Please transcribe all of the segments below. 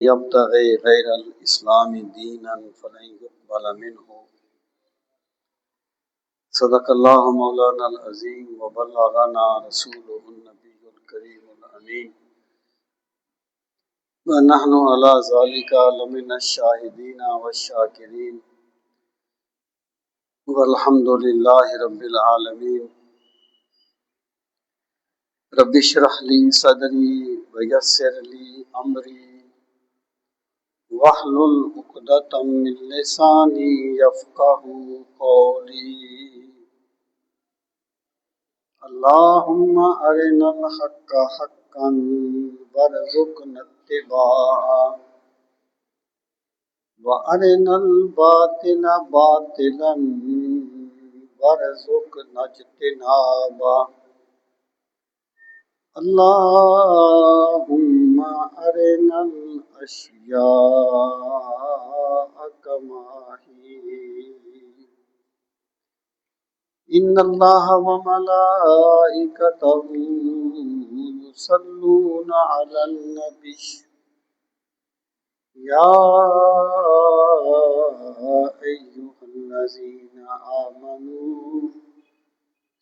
يبتغي غير الإسلام دينا فلن يقبل منه. صدق الله مولانا العظيم وبلغنا رسوله النبي الكريم الأمين ونحن على ذلك لمن الشاهدين والشاكرين والحمد لله رب العالمين. رب اشرح لي صدري ويسر لي أمري واحلل عقدة من لساني يفقهوا قولي. اللهم أرنا الحق حقا وارزقنا اتباعه وأرنا الباطل باطلا وارزقنا اجتنابه. اللهم أرنا الأشياء كما هي. إن الله وملائكته يصلون على النبي يا أيها الذين آمنوا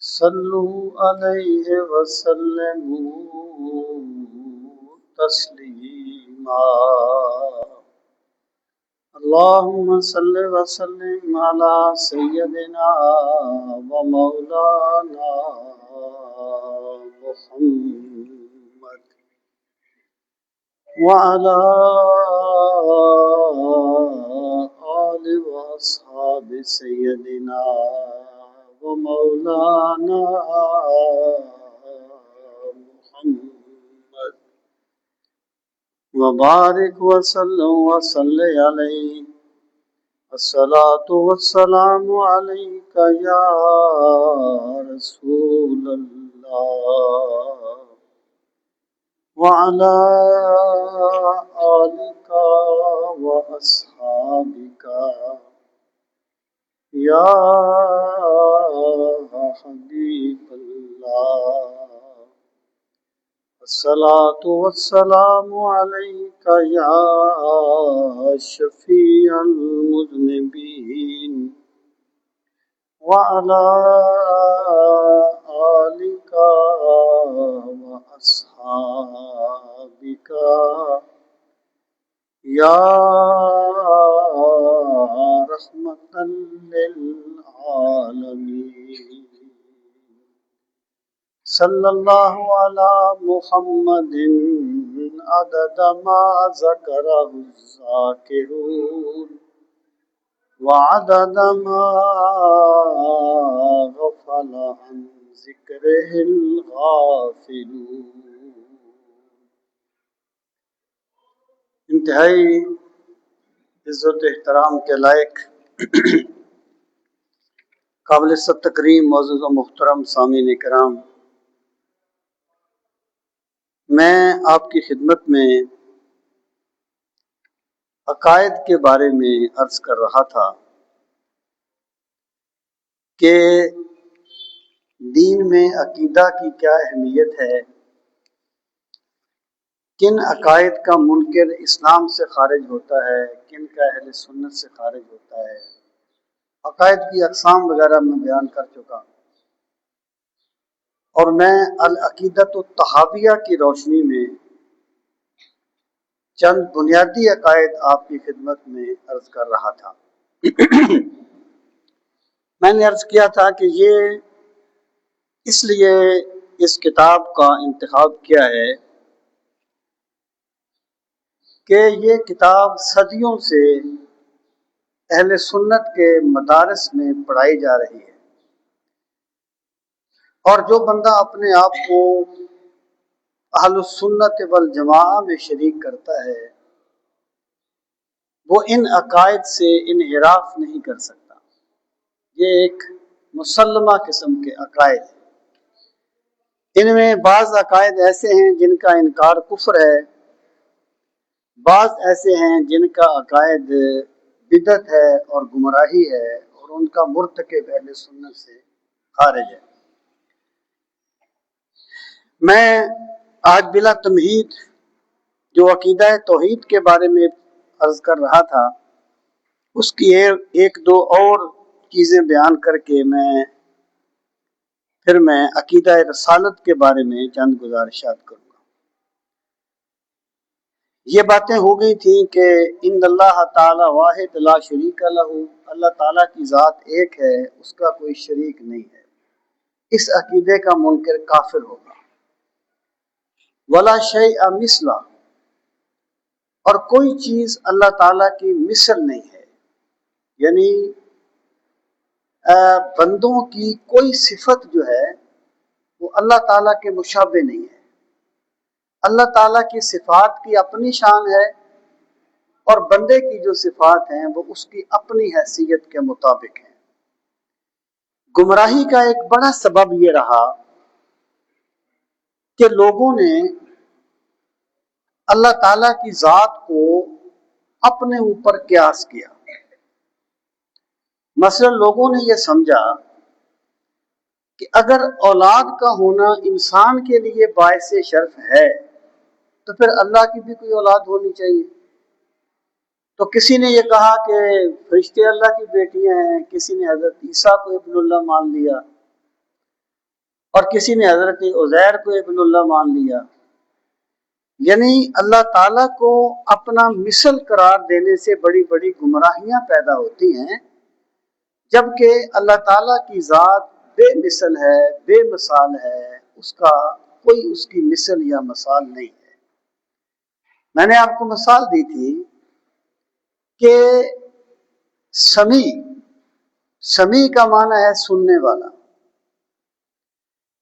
صلوا عليه وسلموا تسليما. اللهم صل وسلم على سيدنا ومولانا محمد وعلى آل وأصحاب سيدنا ومولانا محمد وبارك وسلم وصل عليه. الصلاة والسلام عليك يا رسول الله وعلى آلك وأصحابك يا حبيب الله. الصلاة والسلام عليك يا شفيع المذنبين وعلى آلك وأصحابك يا رحمة للعالمين. صلى الله على محمد عدد ما ذكره الذاكرون وعدد ما غفل عن ذكره الغافلون. انتہائی عزت و احترام کے لائق قابل تکریم معزز و محترم سامعین کرام، میں آپ کی خدمت میں عقائد کے بارے میں عرض کر رہا تھا کہ دین میں عقیدہ کی کیا اہمیت ہے، کن عقائد کا منکر اسلام سے خارج ہوتا ہے، کن کا اہل سنت سے خارج ہوتا ہے. عقائد کی اقسام وغیرہ میں بیان کر چکا، اور میں العقیدۃ الطحاویہ کی روشنی میں چند بنیادی عقائد آپ کی خدمت میں عرض کر رہا تھا. میں نے عرض کیا تھا کہ یہ اس لیے اس کتاب کا انتخاب کیا ہے کہ یہ کتاب صدیوں سے اہل سنت کے مدارس میں پڑھائی جا رہی ہے، اور جو بندہ اپنے آپ کو اہل السنت والجماعہ میں شریک کرتا ہے وہ ان عقائد سے انحراف نہیں کر سکتا. یہ ایک مسلمہ قسم کے عقائد ہیں. ان میں بعض عقائد ایسے ہیں جن کا انکار کفر ہے، بعض ایسے ہیں جن کا عقائد بدعت ہے اور گمراہی ہے، اور ان کا مرتکب اہل سنت سے خارج ہے. میں آج بلا تمہید جو عقیدہ توحید کے بارے میں عرض کر رہا تھا، اس کی ایک دو اور چیزیں بیان کر کے پھر میں عقیدہ رسالت کے بارے میں چند گزارشات کروں گا۔ یہ باتیں ہو گئی تھیں کہ ان اللہ تعالی واحد لا شریک لہ، اللہ تعالیٰ کی ذات ایک ہے، اس کا کوئی شریک نہیں ہے، اس عقیدے کا منکر کافر ہوگا۔ ولا شیء مثلہ، اور کوئی چیز اللہ تعالیٰ کی مثل نہیں ہے، یعنی بندوں کی کوئی صفت جو ہے وہ اللہ تعالیٰ کے مشابہ نہیں ہے۔ اللہ تعالیٰ کی صفات کی اپنی شان ہے، اور بندے کی جو صفات ہیں وہ اس کی اپنی حیثیت کے مطابق ہیں۔ گمراہی کا ایک بڑا سبب یہ رہا کہ لوگوں نے اللہ تعالیٰ کی ذات کو اپنے اوپر قیاس کیا۔ مثلا لوگوں نے یہ سمجھا کہ اگر اولاد کا ہونا انسان کے لیے باعث شرف ہے تو پھر اللہ کی بھی کوئی اولاد ہونی چاہیے۔ تو کسی نے یہ کہا کہ فرشتے اللہ کی بیٹیاں ہیں، کسی نے حضرت عیسیٰ کو ابن اللہ مان لیا، اور کسی نے حضرت عزیر کو ابن اللہ مان لیا۔ یعنی اللہ تعالیٰ کو اپنا مثل قرار دینے سے بڑی بڑی گمراہیاں پیدا ہوتی ہیں، جبکہ اللہ تعالیٰ کی ذات بے مثل ہے، بے مثال ہے، اس کا کوئی اس کی مثل یا مثال نہیں ہے۔ میں نے آپ کو مثال دی تھی کہ سمیع کا معنی ہے سننے والا،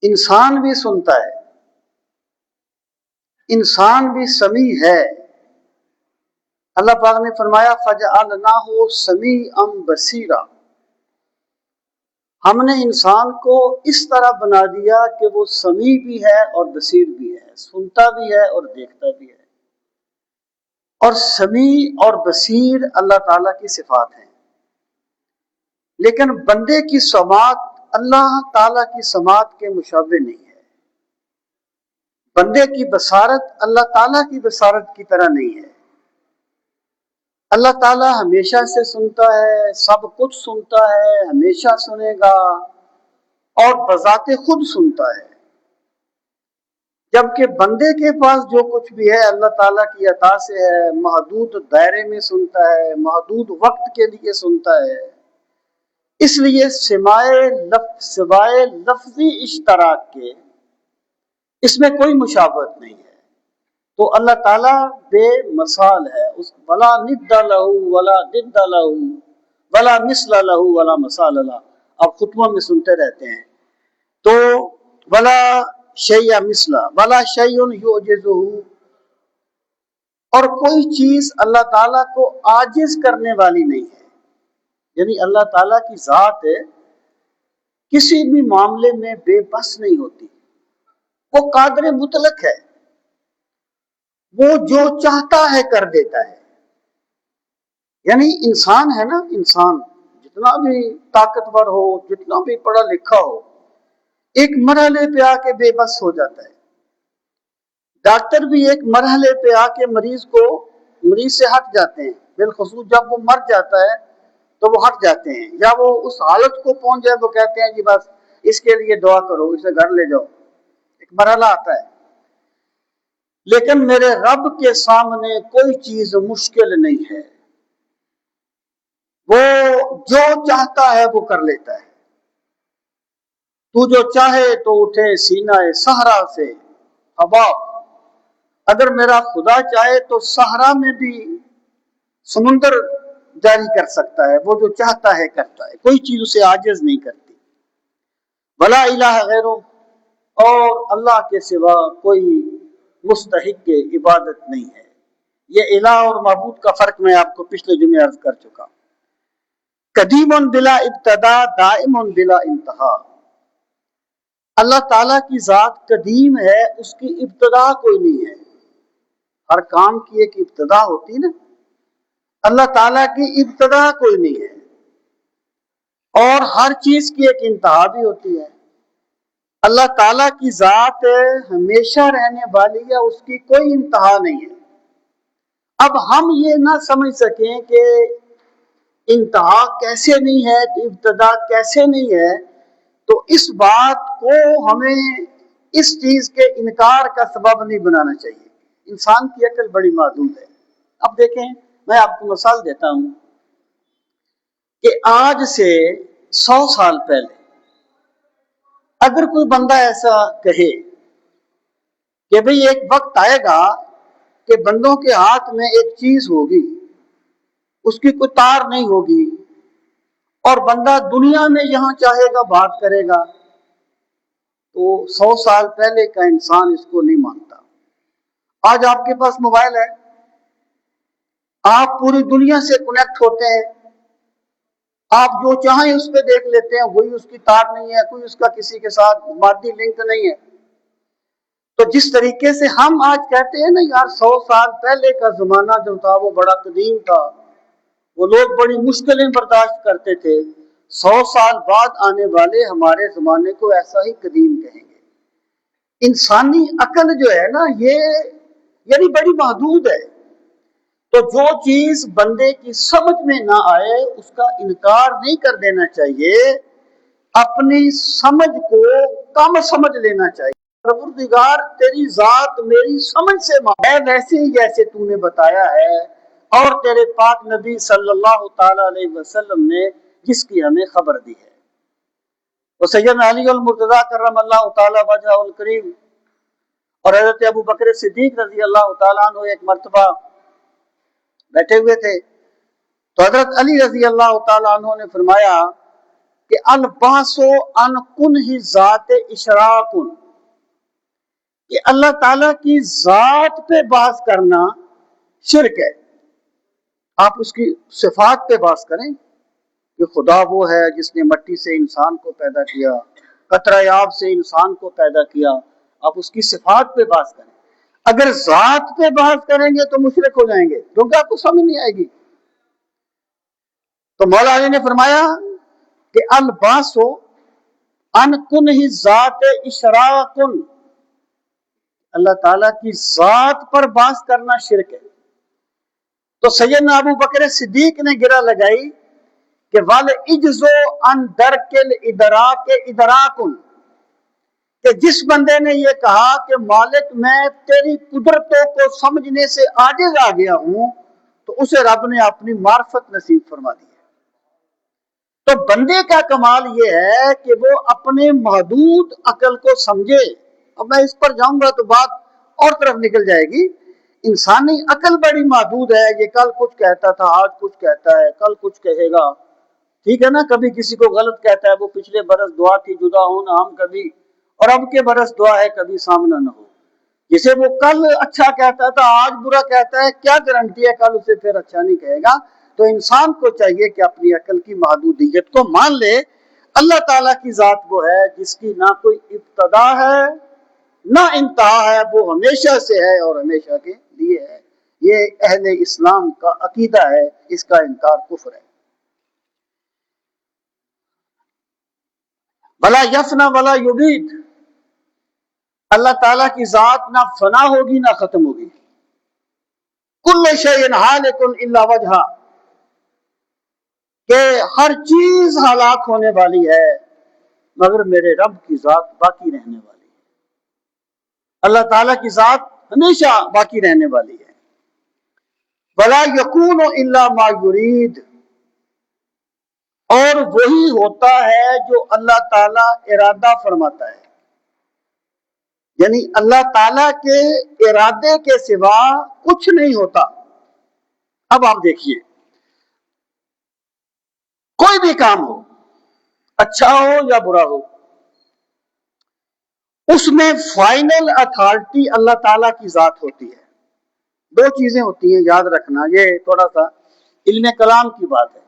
انسان بھی سنتا ہے، انسان بھی سمیع ہے۔ اللہ پاک نے فرمایا فَجَعَلْنَاهُ سَمِيعًا بَصِيرًا، ہم نے انسان کو اس طرح بنا دیا کہ وہ سمیع بھی ہے اور بصیر بھی ہے، سنتا بھی ہے اور دیکھتا بھی ہے۔ اور سمیع اور بصیر اللہ تعالیٰ کی صفات ہیں، لیکن بندے کی سماعت اللہ تعالیٰ کی سماعت کے مشابہ نہیں ہے۔ بندے کی بصارت اللہ تعالیٰ کی بصارت کی طرح نہیں ہے۔ اللہ تعالیٰ ہمیشہ سے سنتا ہے، سب کچھ سنتا ہے، ہمیشہ سنے گا، اور بذات خود سنتا ہے۔ جبکہ بندے کے پاس جو کچھ بھی ہے اللہ تعالیٰ کی عطا سے ہے، محدود دائرے میں سنتا ہے، محدود وقت کے لیے سنتا ہے۔ اس لیے سوائے لفظی اشتراک کے اس میں کوئی مشابہت نہیں ہے۔ تو اللہ تعالیٰ بے مثال ہے، اس ولا ند لہ ولا ضد لہ ولا مثل لہ ولا مثال لہ، آپ خطبوں میں سنتے رہتے ہیں۔ تو ولا شیء مثلہ ولا شیء یعجزہ، اور کوئی چیز اللہ تعالیٰ کو عاجز کرنے والی نہیں ہے، یعنی اللہ تعالیٰ کی ذات کسی بھی معاملے میں بے بس نہیں ہوتی، وہ قادر مطلق ہے، وہ جو چاہتا ہے کر دیتا ہے۔ یعنی انسان ہے نا، انسان جتنا بھی طاقتور ہو، جتنا بھی پڑھا لکھا ہو، ایک مرحلے پہ آ کے بے بس ہو جاتا ہے۔ ڈاکٹر بھی ایک مرحلے پہ آ کے مریض سے ہٹ جاتے ہیں، بالخصوص جب وہ مر جاتا ہے تو وہ ہٹ جاتے ہیں، یا وہ اس حالت کو پہنچ جائے وہ کہتے ہیں جی بس اس کے لیے دعا کرو، اسے گھر لے جاؤ، ایک مرحلہ آتا ہے۔ لیکن میرے رب کے سامنے کوئی چیز مشکل نہیں ہے، وہ جو چاہتا ہے وہ کر لیتا ہے۔ تو جو چاہے تو اٹھے سینہ صحرا سے ہوا، اگر میرا خدا چاہے تو صحرا میں بھی سمندر جاری کر سکتا ہے، وہ جو چاہتا ہے کرتا ہے، کوئی چیز اسے عاجز نہیں کرتی۔ ولا الہ غیرہ، اور اللہ کے سوا کوئی مستحق عبادت نہیں ہے۔ یہ الہ اور معبود کا فرق میں آپ کو پچھلے جمعے عرض کر چکا۔ قدیم بلا ابتدا، دائم بلا انتہا، اللہ تعالیٰ کی ذات قدیم ہے، اس کی ابتدا کوئی نہیں ہے۔ ہر کام کی ایک ابتدا ہوتی نا، اللہ تعالیٰ کی ابتدا کوئی نہیں ہے، اور ہر چیز کی ایک انتہا بھی ہوتی ہے۔ اللہ تعالیٰ کی ذات ہمیشہ رہنے والی ہے، اس کی کوئی انتہا نہیں ہے۔ اب ہم یہ نہ سمجھ سکیں کہ انتہا کیسے نہیں ہے، ابتدا کیسے نہیں ہے، تو اس بات کو ہمیں اس چیز کے انکار کا سبب نہیں بنانا چاہیے۔ انسان کی عقل بڑی محدود ہے۔ اب دیکھیں، میں آپ کو مثال دیتا ہوں کہ آج سے 100 سال پہلے اگر کوئی بندہ ایسا کہے کہ بھئی ایک وقت آئے گا کہ بندوں کے ہاتھ میں ایک چیز ہوگی، اس کی کوئی تار نہیں ہوگی، اور بندہ دنیا میں یہاں چاہے گا بات کرے گا، تو 100 سال پہلے کا انسان اس کو نہیں مانتا۔ آج آپ کے پاس موبائل ہے، آپ پوری دنیا سے کنیکٹ ہوتے ہیں، آپ جو چاہیں اس پہ دیکھ لیتے ہیں، کوئی اس کی تار نہیں ہے، کوئی اس کا کسی کے ساتھ مادی لنک نہیں ہے۔ تو جس طریقے سے ہم آج کہتے ہیں نا یار 100 سال پہلے کا زمانہ جو تھا وہ بڑا قدیم تھا، وہ لوگ بڑی مشکلیں برداشت کرتے تھے، 100 سال بعد آنے والے ہمارے زمانے کو ایسا ہی قدیم کہیں گے۔ انسانی عقل جو ہے نا یہ یعنی بڑی محدود ہے، تو جو چیز بندے کی سمجھ میں نہ آئے اس کا انکار نہیں کر دینا چاہیے، اپنی سمجھ کو کم سمجھ لینا چاہیے۔ پروردگار تیری ذات میری سمجھ سے ہے ویسے ہی جیسے تو نے بتایا ہے، اور تیرے پاک نبی صلی اللہ تعالی علیہ وسلم نے جس کی ہمیں خبر دی ہے۔ وہ سیدنا علی المرتضیٰ کرم اللہ تعالی وجہہ الکریم اور حضرت ابو بکر صدیق رضی اللہ تعالیٰ عنہ ایک مرتبہ بیٹھے ہوئے تھے، تو حضرت علی رضی اللہ تعالیٰ عنہ نے فرمایا کہ الباس ان کنہ ذات اشراکن، کہ اللہ تعالیٰ کی ذات پہ بحث کرنا شرک ہے۔ آپ اس کی صفات پہ بحث کریں کہ خدا وہ ہے جس نے مٹی سے انسان کو پیدا کیا، قطرہ آب سے انسان کو پیدا کیا، آپ اس کی صفات پہ بحث کریں۔ اگر ذات پہ بحث کریں گے تو مشرک ہو جائیں گے، کیونکہ آپ کو سمجھ نہیں آئے گی۔ تو مولا علی نے فرمایا کہ الباسو ان کنہ ذات اشراکن، اللہ تعالیٰ کی ذات پر بحث کرنا شرک ہے۔ تو سیدنا ابو بکر صدیق نے گرہ لگائی کہ وَالْعِجْزُ عَنْ دَرْكِ الْإِدْرَاكِ إِدْرَاكٌ، کہ جس بندے نے یہ کہا کہ مالک میں تیری قدرتوں کو سمجھنے سے عاجز آ گیا ہوں، تو اسے رب نے اپنی معرفت نصیب فرما دی ہے۔ تو بندے کا کمال یہ ہے کہ وہ اپنے محدود عقل کو سمجھے۔ اب میں اس پر جاؤں گا تو بات اور طرف نکل جائے گی۔ انسانی عقل بڑی محدود ہے، یہ کل کچھ کہتا تھا آج کچھ کہتا ہے، کل کچھ کہے گا، ٹھیک ہے نا، کبھی کسی کو غلط کہتا ہے، وہ پچھلے برس دعا تھی جدا ہونا ہم کبھی، اور اب کے برس دعا ہے کبھی سامنا نہ ہو۔ جسے وہ کل اچھا کہتا تھا آج برا کہتا ہے، کیا گارنٹی ہے کل اسے پھر اچھا نہیں کہے گا؟ تو انسان کو چاہیے کہ اپنی عقل کی محدودیت کو مان لے۔ اللہ تعالیٰ کی ذات وہ ہے جس کی نہ کوئی ابتدا ہے نہ انتہا ہے، وہ ہمیشہ سے ہے اور ہمیشہ کے لیے ہے۔ یہ اہل اسلام کا عقیدہ ہے، اس کا انکار کفر ہے۔ ولا یفنا ولا یبید، اللہ تعالیٰ کی ذات نہ فنا ہوگی نہ ختم ہوگی۔ کل شیء ہالک الا وجہہ، کہ ہر چیز ہلاک ہونے والی ہے مگر میرے رب کی ذات باقی رہنے والی ہے۔ اللہ تعالیٰ کی ذات ہمیشہ باقی رہنے والی ہے۔ ولا یکون الا ما یرید، اور وہی ہوتا ہے جو اللہ تعالیٰ ارادہ فرماتا ہے، یعنی اللہ تعالیٰ کے ارادے کے سوا کچھ نہیں ہوتا۔ اب آپ دیکھیے، کوئی بھی کام ہو، اچھا ہو یا برا ہو، اس میں فائنل اتھارٹی اللہ تعالیٰ کی ذات ہوتی ہے۔ دو چیزیں ہوتی ہیں، یاد رکھنا، یہ تھوڑا سا علم کلام کی بات ہے۔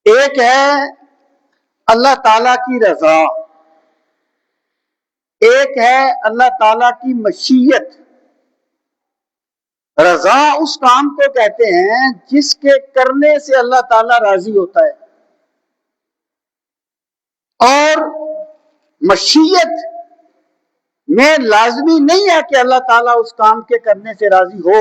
ایک ہے اللہ تعالیٰ کی رضا، ایک ہے اللہ تعالیٰ کی مشیت۔ رضا اس کام کو کہتے ہیں جس کے کرنے سے اللہ تعالیٰ راضی ہوتا ہے، اور مشیت میں لازمی نہیں ہے کہ اللہ تعالیٰ اس کام کے کرنے سے راضی ہو،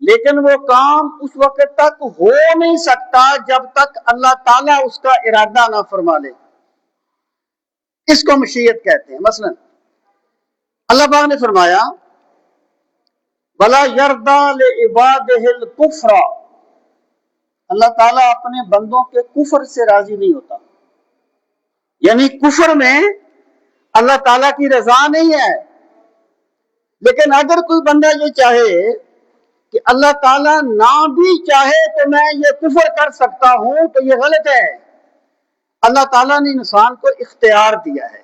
لیکن وہ کام اس وقت تک ہو نہیں سکتا جب تک اللہ تعالیٰ اس کا ارادہ نہ فرما لے۔ اس کو مشیت کہتے ہیں۔ مثلا اللہ پاک نے فرمایا بلا یردا لعبادہ الکفر، اللہ تعالیٰ اپنے بندوں کے کفر سے راضی نہیں ہوتا، یعنی کفر میں اللہ تعالیٰ کی رضا نہیں ہے۔ لیکن اگر کوئی بندہ یہ چاہے کہ اللہ تعالیٰ نہ بھی چاہے تو میں یہ کفر کر سکتا ہوں، تو یہ غلط ہے۔ اللہ تعالیٰ نے انسان کو اختیار دیا ہے،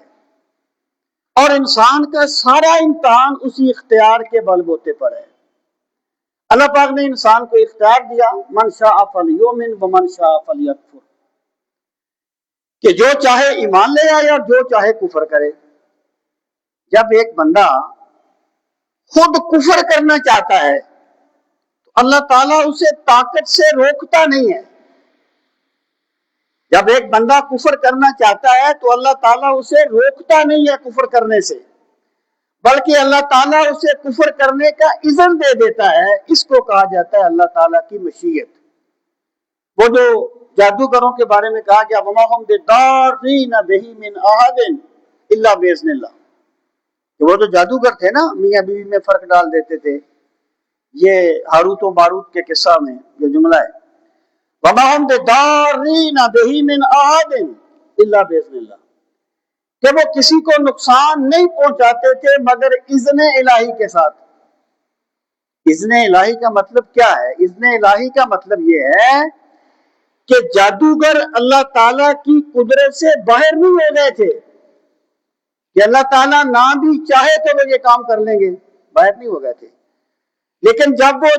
اور انسان کا سارا امتحان اسی اختیار کے بل بوتے پر ہے۔ اللہ پاک نے انسان کو اختیار دیا، من شاء فلیؤمن ومن شاء فلیکفر، کہ جو چاہے ایمان لے آئے اور جو چاہے کفر کرے۔ جب ایک بندہ خود کفر کرنا چاہتا ہے تو اللہ تعالیٰ اسے طاقت سے روکتا نہیں ہے۔ جب ایک بندہ کفر کرنا چاہتا ہے تو اللہ تعالیٰ اسے روکتا نہیں ہے کفر کرنے سے، بلکہ اللہ تعالیٰ اسے کفر کرنے کا اذن دے دیتا ہے۔ اس کو کہا جاتا ہے اللہ تعالیٰ کی مشیت۔ وہ جو جادوگروں کے بارے میں کہا گیا وما ہم بضارین بہ من احد الا باذن اللہ، کہ وہ جو جادوگر تھے نا، میاں بیوی میں فرق ڈال دیتے تھے، یہ ہاروت و ماروت کے قصہ میں جو جملہ ہے وما ہم بضارین بہ من احد الا باذن اللہ، کہ وہ کسی کو نقصان نہیں پہنچاتے تھے مگر اذن الہی کے ساتھ۔ اذن الہی کا مطلب کیا ہے؟ اذن الہی کا مطلب یہ ہے کہ جادوگر اللہ تعالیٰ کی قدرت سے باہر نہیں ہو گئے تھے، کہ اللہ تعالیٰ نہ بھی چاہے تو وہ یہ کام کر لیں گے، باہر نہیں ہو گئے تھے۔ لیکن جب وہ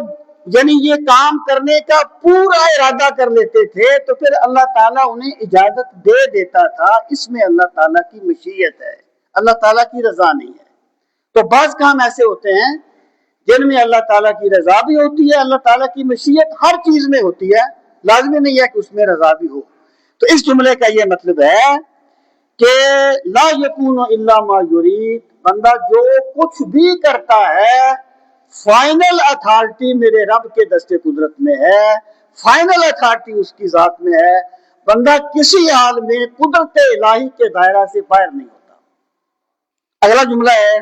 یعنی یہ کام کرنے کا پورا ارادہ کر لیتے تھے تو پھر اللہ تعالیٰ انہیں اجازت دے دیتا تھا۔ اس میں اللہ تعالیٰ کی مشیت ہے، اللہ تعالیٰ کی رضا نہیں ہے۔ تو بعض کام ایسے ہوتے ہیں جن میں اللہ تعالیٰ کی رضا بھی ہوتی ہے، اللہ تعالیٰ کی مشیت ہر چیز میں ہوتی ہے، لازمی نہیں ہے کہ اس میں رضا بھی ہو۔ تو اس جملے کا یہ مطلب ہے کہ لا یکون الا ما یرید، بندہ جو کچھ بھی کرتا ہے فائنل اتھارٹی میرے رب کے دست قدرت میں ہے، فائنل اتھارٹی اس کی ذات میں ہے۔ بندہ کسی حال میں قدرت الہی کے دائرہ سے باہر نہیں ہوتا۔ اگلا جملہ ہے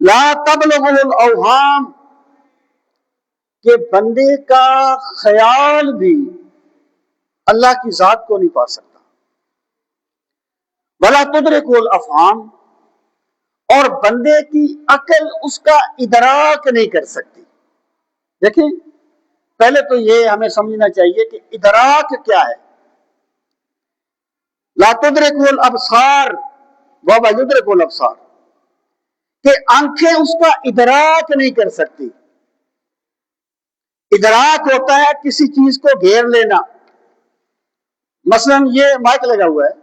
لا تبلغ الاوہام، کہ بندے کا خیال بھی اللہ کی ذات کو نہیں پا سکتا۔ ولا تدرک الافہام، اور بندے کی عقل اس کا ادراک نہیں کر سکتی۔ دیکھیں پہلے تو یہ ہمیں سمجھنا چاہیے کہ ادراک کیا ہے۔ لا تدرک الابصار وهو یدرک الابصار، کہ آنکھیں اس کا ادراک نہیں کر سکتی۔ ادراک ہوتا ہے کسی چیز کو گھیر لینا۔ مثلا یہ مائک لگا ہوا ہے،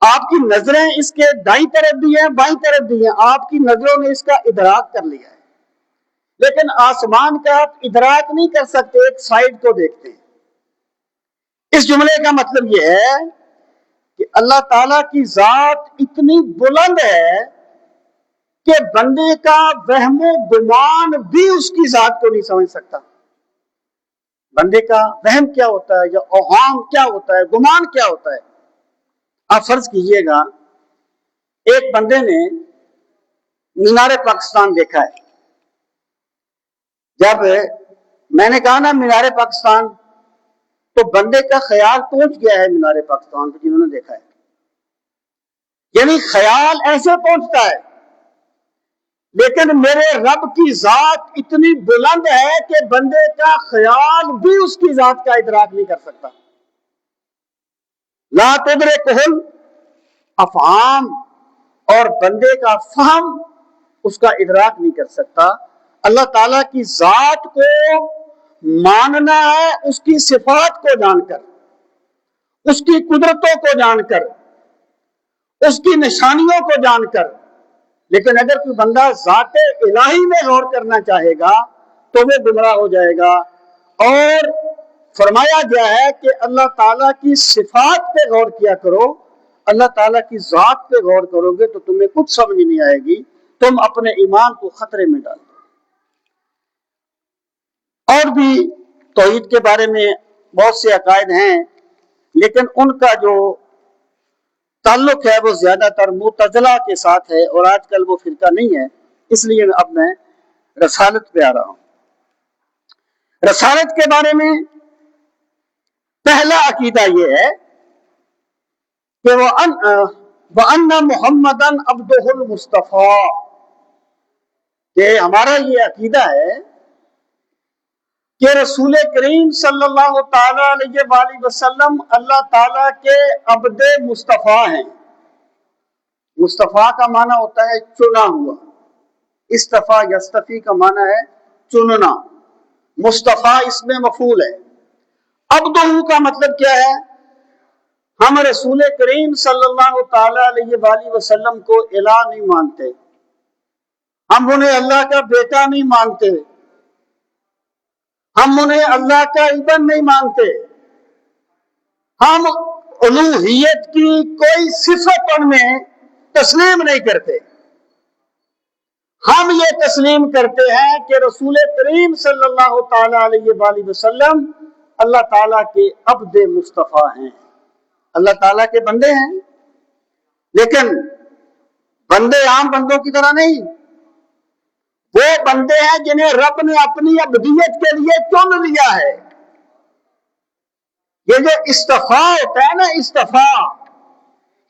آپ کی نظریں اس کے دائیں طرف بھی ہیں بائیں طرف بھی ہیں، آپ کی نظروں نے اس کا ادراک کر لیا ہے، لیکن آسمان کا آپ ادراک نہیں کر سکتے، ایک سائڈ کو دیکھتے ہیں۔ اس جملے کا مطلب یہ ہے کہ اللہ تعالیٰ کی ذات اتنی بلند ہے کہ بندے کا وہم و گمان بھی اس کی ذات کو نہیں سمجھ سکتا۔ بندے کا وہم کیا ہوتا ہے یا اوہام کیا ہوتا ہے، گمان کیا ہوتا ہے؟ آپ فرض کیجئے گا ایک بندے نے مینار پاکستان دیکھا ہے۔ جب میں نے کہا نا مینار پاکستان، تو بندے کا خیال پہنچ گیا ہے مینار پاکستان کو، جنہوں نے دیکھا ہے، یعنی خیال ایسے پہنچتا ہے۔ لیکن میرے رب کی ذات اتنی بلند ہے کہ بندے کا خیال بھی اس کی ذات کا ادراک نہیں کر سکتا۔ لا تدرکہ الافہام، اور بندے کا فہم اس کا ادراک نہیں کر سکتا۔ اللہ تعالیٰ کی ذات کو ماننا ہے اس کی صفات کو جان کر، اس کی قدرتوں کو جان کر، اس کی نشانیوں کو جان کر۔ لیکن اگر کوئی بندہ ذات الہی میں غور کرنا چاہے گا تو وہ گمراہ ہو جائے گا۔ اور فرمایا گیا ہے کہ اللہ تعالیٰ کی صفات پہ غور کیا کرو، اللہ تعالیٰ کی ذات پہ غور کرو گے تو تمہیں کچھ سمجھ نہیں آئے گی، تم اپنے ایمان کو خطرے میں ڈال دو۔ اور بھی توحید کے بارے میں بہت سے عقائد ہیں، لیکن ان کا جو تعلق ہے وہ زیادہ تر معتزلہ کے ساتھ ہے، اور آج کل وہ فرقہ نہیں ہے، اس لیے اب میں رسالت پہ آ رہا ہوں۔ رسالت کے بارے میں پہلا عقیدہ یہ ہے کہ وَأَنَّ مُحَمَّدًا عَبْدُهُ الْمُصْطَفَىٰ، کہ ہمارا یہ عقیدہ ہے کہ رسول کریم صلی اللہ تعالی علیہ وآلہ وسلم اللہ تعالیٰ کے عبد مصطفیٰ ہیں۔ مصطفیٰ کا معنی ہوتا ہے چنا ہوا، استفا یستفی کا معنی ہے چننا، مصطفیٰ اس میں مفعول ہے۔ عبدہ کا مطلب کیا ہے؟ ہم رسول کریم صلی اللہ تعالی علیہ وآلہ وسلم کو الہ نہیں مانتے، ہم انہیں اللہ کا بیٹا نہیں مانتے، ہم انہیں اللہ کا ابن نہیں مانتے، ہم الوہیت کی کوئی صفت ان میں تسلیم نہیں کرتے۔ ہم یہ تسلیم کرتے ہیں کہ رسول کریم صلی اللہ تعالی علیہ وآلہ وسلم اللہ تعالیٰ کے عبد مصطفیٰ ہیں، اللہ تعالیٰ کے بندے ہیں، لیکن بندے عام بندوں کی طرح نہیں، وہ بندے ہیں جنہیں رب نے اپنی عبدیت کے لیے چن لیا ہے۔ یہ جو استفا ہوتا ہے نا، استفا،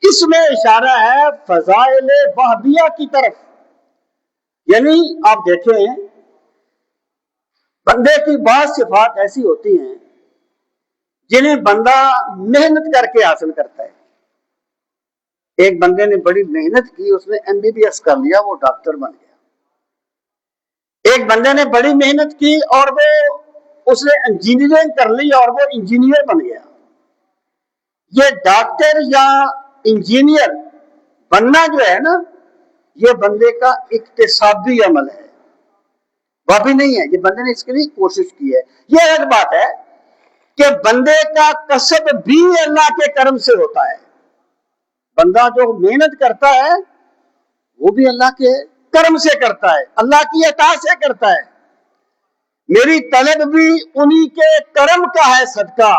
اس میں اشارہ ہے فضائل وہابیہ کی طرف۔ یعنی آپ دیکھیں بندے کی بعض صفات ایسی ہوتی ہیں جنہیں بندہ محنت کر کے حاصل کرتا ہے۔ ایک بندے نے بڑی محنت کی، اس نے MBBS کر لیا، وہ ڈاکٹر بن گیا۔ ایک بندے نے بڑی محنت کی اور اس نے انجینئرنگ کر لی اور وہ انجینئر بن گیا۔ یہ ڈاکٹر یا انجینئر بننا جو ہے نا، یہ بندے کا اکتسابی عمل ہے، وہ بھی نہیں ہے، یہ بندے نے اس کے لیے کوشش کی ہے۔ یہ ایک بات ہے کہ بندے کا کسب بھی اللہ کے کرم سے ہوتا ہے، بندہ جو محنت کرتا ہے وہ بھی اللہ کے کرم سے کرتا ہے، اللہ کی عطا سے کرتا ہے۔ میری طلب بھی انہی کے کرم کا ہے صدقہ،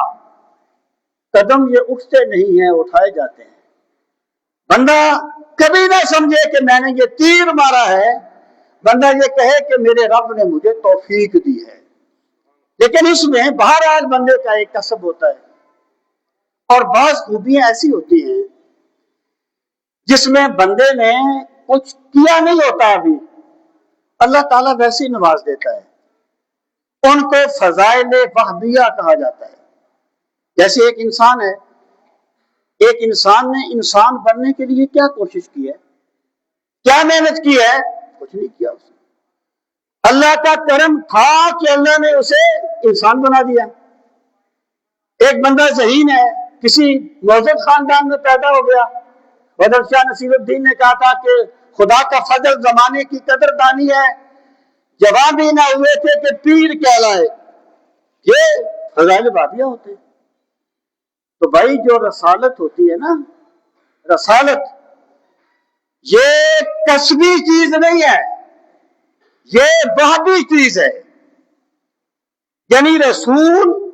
قدم یہ اٹھتے نہیں ہیں، اٹھائے جاتے ہیں۔ بندہ کبھی نہ سمجھے کہ میں نے یہ تیر مارا ہے، بندہ یہ کہے کہ میرے رب نے مجھے توفیق دی ہے، لیکن اس میں بہرحال بندے کا ایک کسب ہوتا ہے۔ اور بعض خوبیاں ایسی ہوتی ہیں جس میں بندے نے کچھ کیا نہیں ہوتا، ابھی اللہ تعالیٰ ویسے ہی نواز دیتا ہے، ان کو فضائل وہابیہ کہا جاتا ہے۔ جیسے ایک انسان ہے، ایک انسان نے انسان بننے کے لیے کیا کوشش کی ہے، کیا محنت کی ہے؟ کچھ نہیں کیا اس نے۔ اللہ کا کرم تھا کہ اللہ نے اسے انسان بنا دیا۔ ایک بندہ ذہین ہے، کسی معزز خاندان میں پیدا ہو گیا، حضرت شاہ نصیر الدین نے کہا تھا کہ خدا کا فضل زمانے کی قدر دانی ہے، جوان بھی نہ ہوئے تھے کہ پیر کہلائے۔ یہ فضائل وہابیہ ہوتے۔ تو بھائی جو رسالت ہوتی ہے نا، رسالت یہ کسبی چیز نہیں ہے، یہ وہابی چیز ہے۔ یعنی رسول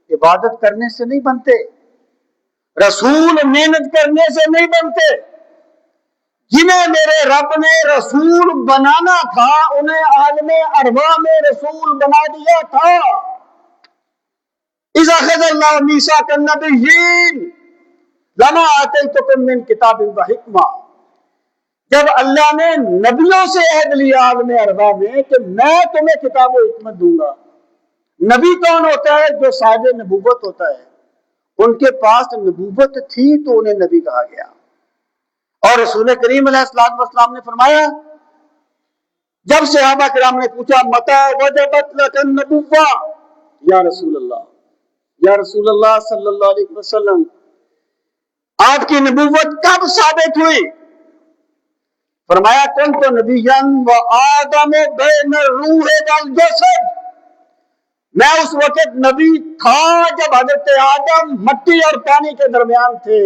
عبادت کرنے سے نہیں بنتے، رسول محنت کرنے سے نہیں بنتے۔ جنہیں میرے رب نے رسول بنانا تھا انہیں عالم ارواح میں رسول بنا دیا تھا۔ اذا اخذ اللہ میثاق النبیین لما آتیتکم من کتاب و حکمہ، جب اللہ نے نبیوں سے عہد لیا عالم ارواح میں کہ میں تمہیں کتاب و حکمت دوں گا۔ نبی کون ہوتا ہے؟ جو صاحب نبوت ہوتا ہے۔ ان کے پاس نبوت تھی تو انہیں نبی کہا گیا۔ اور رسول کریم علیہ السلام نے فرمایا، جب صحابہ کرام نے پوچھا متی وجبت لک النبوہ، یا رسول اللہ صلی اللہ علیہ وسلم، آپ کی نبوت کب ثابت ہوئی؟ فرمایا کنت نبیا و آدم بین الروح والجسد، میں اس وقت نبی تھا جب حضرت آدم مٹی اور پانی کے درمیان تھے۔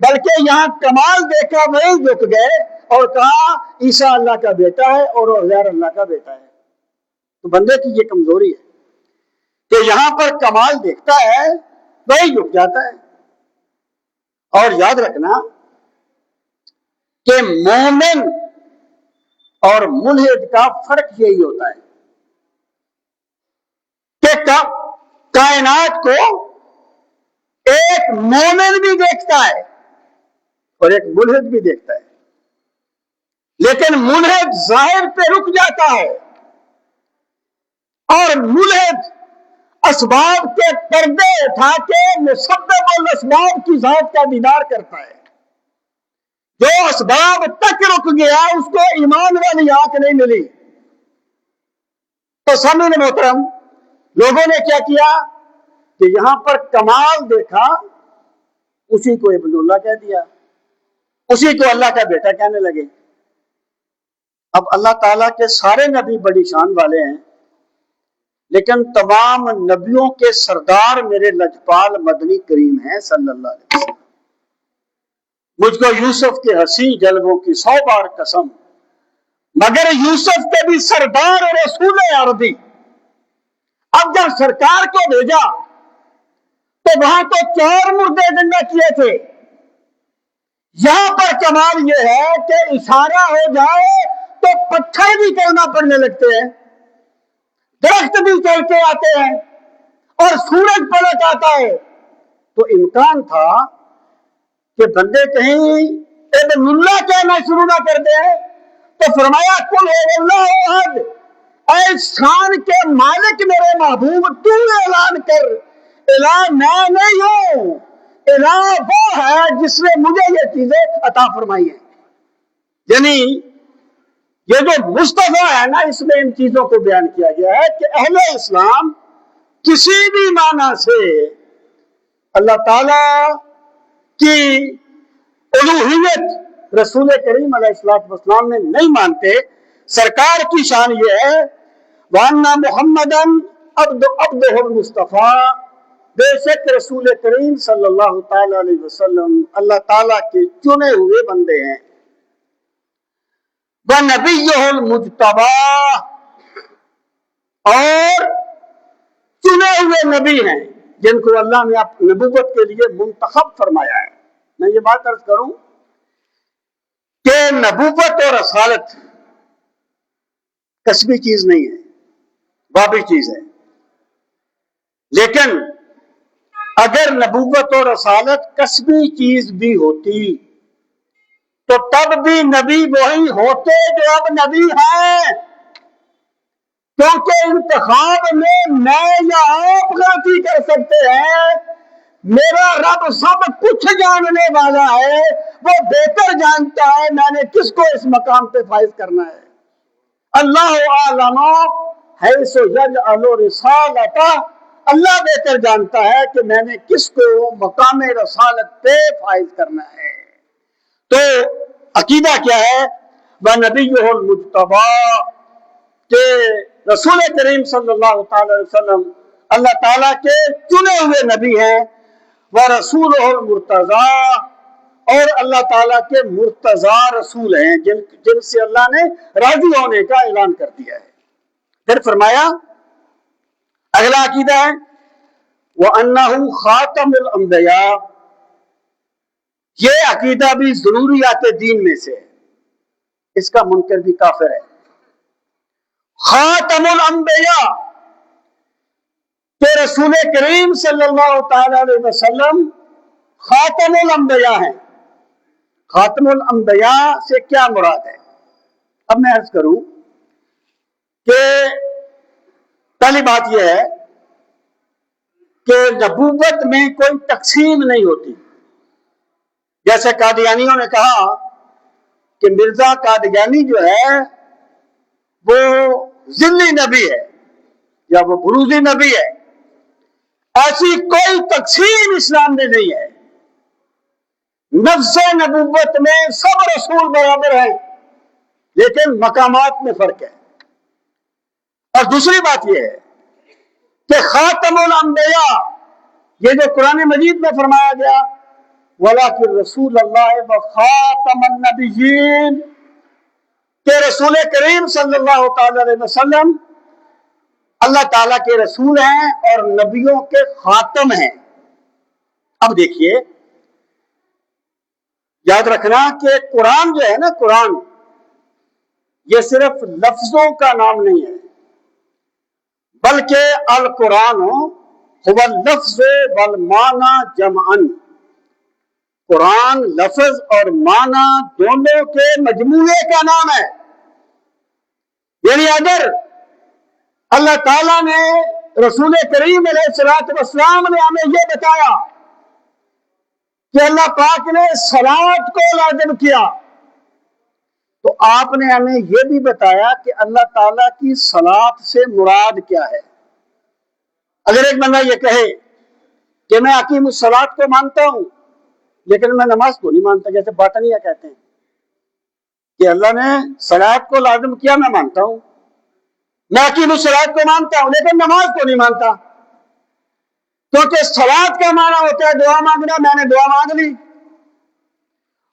بلکہ یہاں کمال دیکھا وہی جھک گئے اور کہا عیسیٰ اللہ کا بیٹا ہے اور عزیر اللہ کا بیٹا ہے۔ تو بندے کی یہ کمزوری ہے کہ یہاں پر کمال دیکھتا ہے وہی جھک جاتا ہے۔ اور یاد رکھنا کہ مومن اور ملحد کا فرق یہی ہوتا ہے کہ کائنات کو ایک مومن بھی دیکھتا ہے اور ایک ملحد بھی دیکھتا ہے، لیکن ملحد ظاہر پہ رک جاتا ہے اور ملحد اسباب کے پردے اٹھا کے مسبب الاسباب کی ذات کا دیدار کرتا ہے۔ جو اسباب تک رک گیا اس کو ایمان والی آنکھ نہیں ملی۔ تو سامنے محترم لوگوں نے کیا کیا کہ یہاں پر کمال دیکھا، اسی کو ابن اللہ کہہ دیا، اسی کو اللہ کا بیٹا کہنے لگے۔ اب اللہ تعالیٰ کے سارے نبی بڑی شان والے ہیں، لیکن تمام نبیوں کے سردار میرے لجپال مدنی کریم ہیں صلی اللہ علیہ وسلم۔ مجھ کو یوسف کے حسین جلووں کی 100 بار قسم، مگر یوسف کے بھی سردار اور رسول عربی۔ اب جب سرکار کو بھیجا تو وہاں تو 4 مردے زندہ کیے تھے۔ یہاں پر کمال یہ ہے کہ اشارہ ہو جائے تو پتھر بھی چلنا پڑنے لگتے ہیں، درخت بھی چل کے آتے ہیں اور سورج پلٹ آتا ہے۔ تو امکان تھا کہ بندے کہیں ابن اللہ کہنا شروع نہ کر دے، تو فرمایا کل ہے اللہ احد، اے شان کے مالک میرے محبوب تو اعلان کر، الہ میں نہیں ہوں، الہ وہ ہے جس نے مجھے یہ چیزیں عطا فرمائی ہیں۔ یعنی یہ جو مصطفیٰ ہے نا، اس میں ان چیزوں کو بیان کیا گیا ہے کہ اہل اسلام کسی بھی معنی سے اللہ تعالی کی الوہیت رسول کریم علیہ السلام میں نہیں مانتے۔ سرکار کی شان یہ ہے وَأَنَّ مُحَمَّدًا عَبْدُهُ الْمُصْطَفَىٰ، بے شک رسول کریم صلی اللہ تعالی علیہ وسلم اللہ تعالیٰ کے چنے ہوئے بندے ہیں۔ وَنَبِيُّهُ الْمُجْتَبَىٰ، اور چنے ہوئے نبی ہیں جن کو اللہ نے نبوت کے لیے منتخب فرمایا ہے۔ میں یہ بات عرض کروں کہ نبوت اور رسالت کسبی چیز نہیں ہے، بابی چیز ہے، لیکن اگر نبوت اور رسالت کسبی چیز بھی ہوتی تو تب بھی نبی وہی ہوتے جو اب نبی ہیں، کیونکہ انتخاب میں یا آپ غلطی کر سکتے ہیں، میرا رب سب کچھ جاننے والا ہے، وہ بہتر جانتا ہے میں نے کس کو اس مقام پہ فائز کرنا ہے۔ اللہ اعلم حیث یجعل رسالتہ، اللہ بہتر جانتا ہے کہ میں نے کس کو مقام رسالت پہ فائز کرنا ہے۔ تو عقیدہ کیا ہے؟ وَنَبِيُّهُ الْمُجْتَبَىٰ، کہ رسول کریم صلی اللہ تعالی علیہ وسلم اللہ تعالیٰ کے چنے ہوئے نبی ہیں، وَرَسُولُهُ الْمُرْتَضَىٰ، اور اللہ تعالیٰ کے مرتضی رسول ہیں جن سے اللہ نے راضی ہونے کا اعلان کر دیا ہے۔ پھر فرمایا اگلا عقیدہ ہے وَأَنَّهُ خَاتَمُ الْأَنبِيَاء، یہ عقیدہ بھی ضروریات دین میں سے ہے، اس کا منکر بھی کافر ہے۔ خاتم الانبیاء، کہ رسول کریم صلی اللہ تعالی علیہ وسلم خاتم الانبیاء ہیں۔ خاتم الانبیاء سے کیا مراد ہے؟ اب میں عرض کروں کہ پہلی بات یہ ہے کہ نبوت میں کوئی تقسیم نہیں ہوتی۔ جیسے قادیانیوں نے کہا کہ مرزا قادیانی جو ہے وہ ذلی نبی ہے یا وہ بروزی نبی ہے، ایسی کوئی تقسیم اسلام میں نہیں ہے۔ نفس نبوت میں سب رسول برابر ہیں، لیکن مقامات میں فرق ہے۔ اور دوسری بات یہ ہے کہ خاتم الانبیاء، یہ جو قرآن مجید میں فرمایا گیا وَلَٰكِن رسول اللہ وَخَاتَمَ النَّبِيِّينَ کہ رسول کریم صلی اللہ تعالی علیہ وسلم اللہ تعالیٰ کے رسول ہیں اور نبیوں کے خاتم ہیں۔ اب دیکھیے، یاد رکھنا کہ قرآن جو ہے نا، قرآن یہ صرف لفظوں کا نام نہیں ہے، بلکہ القرآن هو اللفظ والمعنی جمعا، قرآن لفظ اور معنی دونوں کے مجموعے کا نام ہے۔ یعنی اگر اللہ تعالیٰ نے رسول کریم علیہ السلام نے ہمیں یہ بتایا کہ اللہ پاک نے صلاۃ کو لازم کیا، تو آپ نے ہمیں یہ بھی بتایا کہ اللہ تعالیٰ کی صلاۃ سے مراد کیا ہے۔ اگر ایک بندہ یہ کہے کہ میں اقیم الصلاۃ کو مانتا ہوں لیکن میں نماز کو نہیں مانتا، جیسے باطنیہ کہتے ہیں کہ اللہ نے صلاۃ کو لازم کیا، میں مانتا ہوں، میں اقیم الصلاۃ کو مانتا ہوں لیکن نماز کو نہیں مانتا، کیونکہ صلاۃ کا معنی ہوتا ہے دعا مانگنا، میں نے دعا مانگ لی،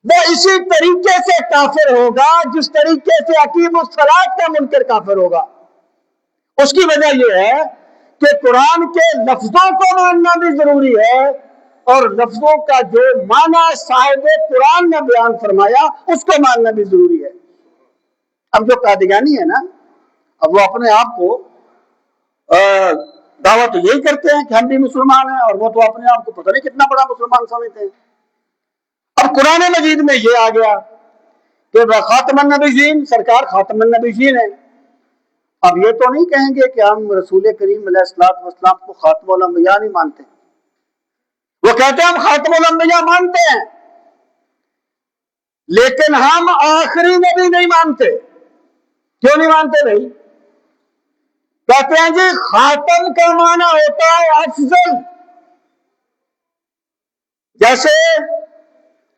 وہ اسی طریقے سے کافر ہوگا جس طریقے سے اقیم الصلاۃ کا منکر کافر ہوگا۔ اس کی وجہ یہ ہے کہ قرآن کے لفظوں کو ماننا بھی ضروری ہے، اور لفظوں کا جو معنی صاحب قرآن نے بیان فرمایا اس کو ماننا بھی ضروری ہے۔ اب جو قادیانی ہے نا، اب وہ اپنے آپ کو دعوت یہی کرتے ہیں کہ ہم بھی مسلمان ہیں، اور وہ تو اپنے آپ کو پتہ نہیں کتنا بڑا مسلمان سمجھتے ہیں۔ اب قرآن مجید میں یہ آ گیا کہ خاتم النبیین، سرکار خاتم النبیین ہے۔ اب یہ تو نہیں کہیں گے کہ ہم رسول کریم علیہ السلام کو خاتم الانبیاء نہیں مانتے، وہ کہتے ہیں ہم خاتم الانبیاء مانتے ہیں لیکن ہم آخری نبی نہیں مانتے۔ کیوں نہیں مانتے بھائی؟ کہتے ہیں جی خاتم کا معنی ہوتا ہے افضل، جیسے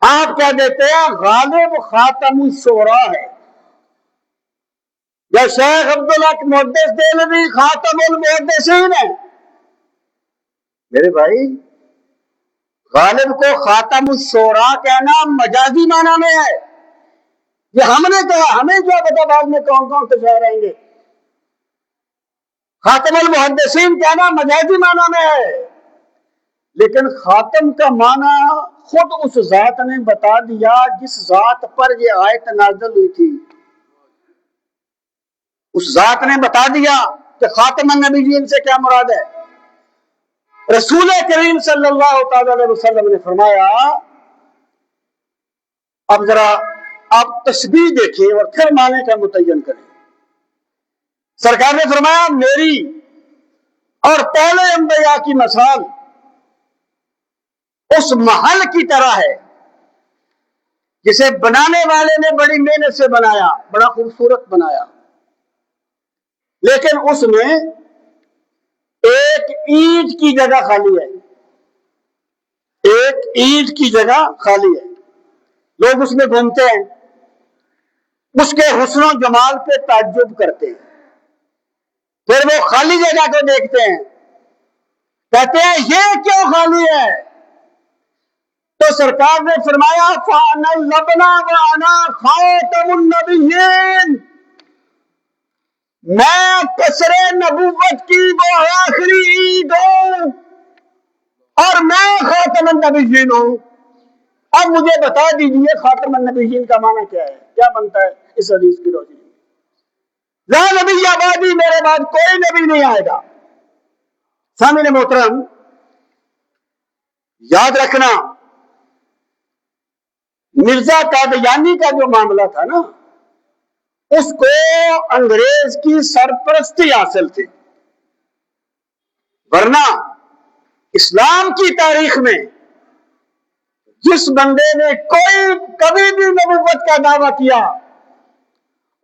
آپ کہہ دیتے ہیں غالب خاتم الشعراء ہے، یا شیخ عبدالحق محدث دہلوی خاتم المحدثین ہے۔ میرے بھائی، غالب کو خاتم الشعراء کہنا مجازی معنی میں ہے، یہ ہم نے کہا، ہمیں کیا پتا بعد میں کون کون سے شاعر آئیں گے۔ خاتم المحدثین کہنا مجازی معنی میں ہے، لیکن خاتم کا معنی خود اس ذات نے بتا دیا جس ذات پر یہ آیت نازل ہوئی تھی۔ اس ذات نے بتا دیا کہ خاتم النبیین سے کیا مراد ہے۔ رسول کریم صلی اللہ تعالی علیہ وسلم نے فرمایا، اب ذرا آپ تشبیہ دیکھیں اور پھر معنی کا متعین کریں۔ سرکار نے فرمایا میری اور پہلے انبیاء کی مثال اس محل کی طرح ہے جسے بنانے والے نے بڑی محنت سے بنایا، بڑا خوبصورت بنایا، لیکن اس میں ایک اینٹ کی جگہ خالی ہے، ایک اینٹ کی جگہ خالی ہے۔ لوگ اس میں گھومتے ہیں، اس کے حسن و جمال پہ تعجب کرتے ہیں، پھر وہ خالی جگہ کو دیکھتے ہیں، کہتے ہیں یہ کیوں خالی ہے؟ تو سرکار نے فرمایا فَأَنَا اللَّبْنَ وَأَنَا خَاتَمُ النَّبِيِّينَ، میں قصر نبوت کی وہ آخری عید ہوں اور میں خاتم النبیین ہوں۔ اب مجھے بتا دیجئے خاتم النبیین کا معنی کیا ہے، کیا بنتا ہے اس حدیث کی روشنی میں؟ لا نبی بعدی، میرے بعد کوئی نبی نہیں آئے گا۔ سامعین محترم، یاد رکھنا مرزا قادیانی کا جو معاملہ تھا نا، اس کو انگریز کی سرپرستی حاصل تھی، ورنہ اسلام کی تاریخ میں جس بندے نے کبھی بھی نبوت کا دعویٰ کیا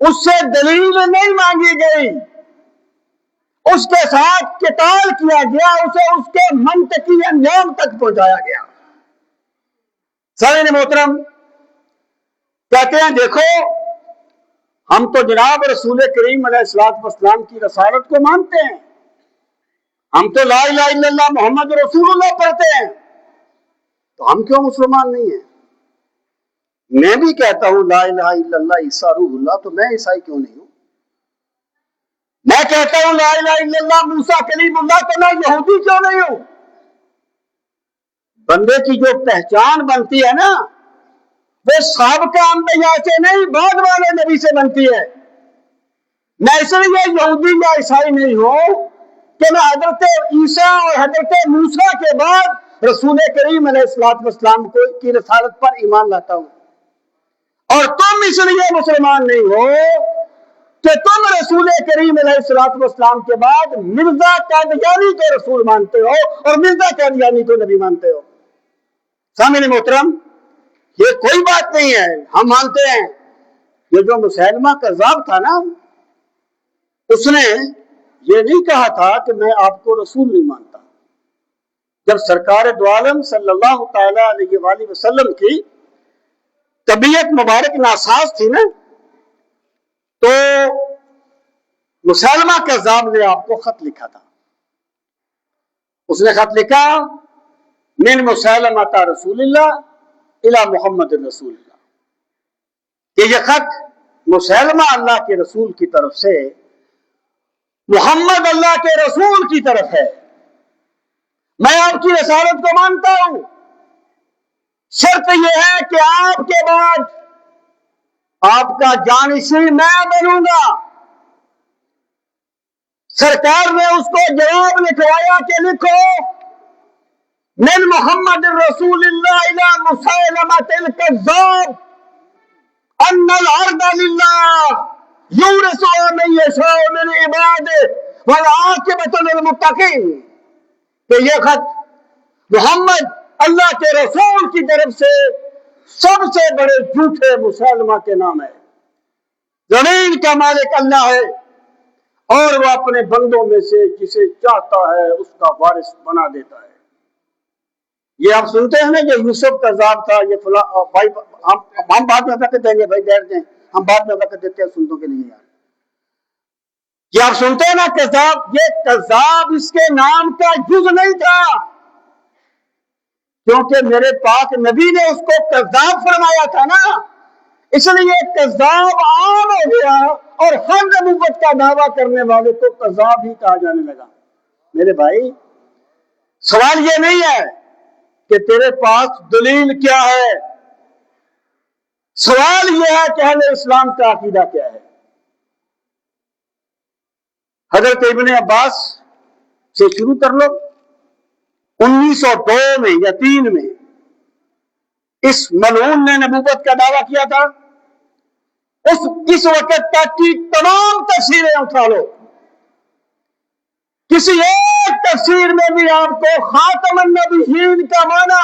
اس سے دلیل نہیں مانگی گئی، اس کے ساتھ قتال کیا گیا، اسے اس کے منطقی انجام تک پہنچایا گیا۔ سامعین محترم، کہتے ہیں دیکھو ہم تو جناب رسول کریم علیہ السلام کی رسالت کو مانتے ہیں، ہم تو لا الہ الا اللہ محمد رسول اللہ پڑھتے ہیں، تو ہم کیوں مسلمان نہیں ہیں؟ میں بھی کہتا ہوں لا الہ الا اللہ عیسیٰ روح اللہ، تو میں عیسائی کیوں نہیں ہوں؟ میں کہتا ہوں لا الہ الا اللہ موسیٰ کلیم اللہ، تو میں یہودی کیوں نہیں ہوں؟ بندے کی جو پہچان بنتی ہے نا، وہ سابقہ انبیاء سے نہیں، بعد والے نبی سے بنتی ہے۔ میں اس لیے یہودی یا عیسائی نہیں ہوں کہ میں حضرت عیسیٰ اور حضرت موسیٰ کے بعد رسول کریم علیہ السلام کی رسالت پر ایمان لاتا ہوں، اور تم اس لیے مسلمان نہیں ہو کہ تم رسول کریم علیہ السلام کے بعد مرزا قادیانی کو رسول مانتے ہو اور مرزا قادیانی کو نبی مانتے ہو۔ سامعین محترم، یہ کوئی بات نہیں ہے، ہم مانتے ہیں۔ یہ جو مسلمہ کذاب تھا نا، اس نے یہ نہیں کہا تھا کہ میں آپ کو رسول نہیں مانتا۔ جب سرکار دو عالم صلی اللہ تعالی علیہ وآلہ وسلم کی طبیعت مبارک ناساز تھی نا، تو مسلمہ کذاب نے آپ کو خط لکھا تھا۔ اس نے خط لکھا من مسلمۃ رسول اللہ الی محمد رسول اللہ، کہ یہ خط مسلمہ اللہ کے رسول کی طرف سے محمد اللہ کے رسول کی طرف ہے۔ میں آپ کی رسالت کو مانتا ہوں، شرط یہ ہے کہ آپ کے بعد آپ کا جانشین میں بنوں گا۔ سرکار نے اس کو جواب لکھوایا کہ لکھو من محمد رسول اللہ الی مسیلمۃ الکذاب ان الارض للہ یورثها من یشاء من عبادہ والعاقبۃ للمتقین، کہ یہ خط محمد اللہ کے رسول کی طرف سے سب سے بڑے جھوٹے مسلمہ کے نام ہے۔ زمین کا مالک اللہ ہے، اور وہ اپنے بندوں میں سے جسے چاہتا ہے اس کا وارث بنا دیتا ہے۔ یہ آپ سنتے ہیں نا، یہ یوسف کذاب تھا، یہ فلاں بھائی، ہم بعد میں وقت دیں گے بھائی، بیٹھ جائیں، ہم بعد میں وقت دیتے ہیں سنتوں کے لیے۔ یار یہ آپ سنتے ہیں نا کذاب، یہ کذاب اس کے نام کا جز نہیں تھا، کیونکہ میرے پاک نبی نے اس کو کذاب فرمایا تھا نا، اس لیے کذاب عام ہو گیا اور ہر نبوت کا دعویٰ کرنے والے کو کذاب ہی کہا جانے لگا۔ میرے بھائی، سوال یہ نہیں ہے کہ تیرے پاس دلیل کیا ہے، سوال یہ ہے کہ اہل اسلام کا عقیدہ کیا ہے۔ حضرت ابن عباس سے شروع کر لو، 1902 میں یا 3 میں اس ملعون نے نبوت کا دعویٰ کیا تھا۔ اس وقت تک کی تمام تفسیریں اٹھا لو، کسی ایک تفسیر میں بھی آپ کو خاتم النبیین کا معنی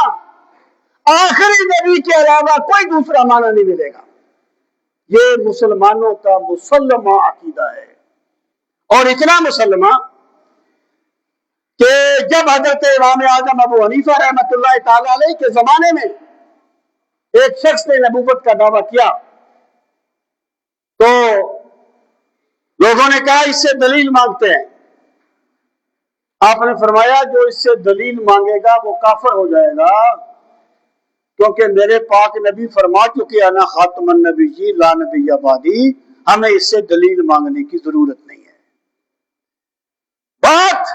آخری نبی کے علاوہ کوئی دوسرا معنی نہیں ملے گا۔ یہ مسلمانوں کا مسلمہ عقیدہ ہے، اور اتنا مسلمہ کہ جب حضرت امام اعظم ابو حنیفہ رحمۃ اللہ تعالی علیہ کے زمانے میں ایک شخص نے نبوت کا دعویٰ کیا، تو لوگوں نے کہا اس سے دلیل مانگتے ہیں۔ آپ نے فرمایا جو اس سے دلیل مانگے گا وہ کافر ہو جائے گا، کیونکہ میرے پاک نبی فرما چکے انا خاتم النبی لا نبی بعدی، ہمیں اس سے دلیل مانگنے کی ضرورت نہیں ہے۔ بات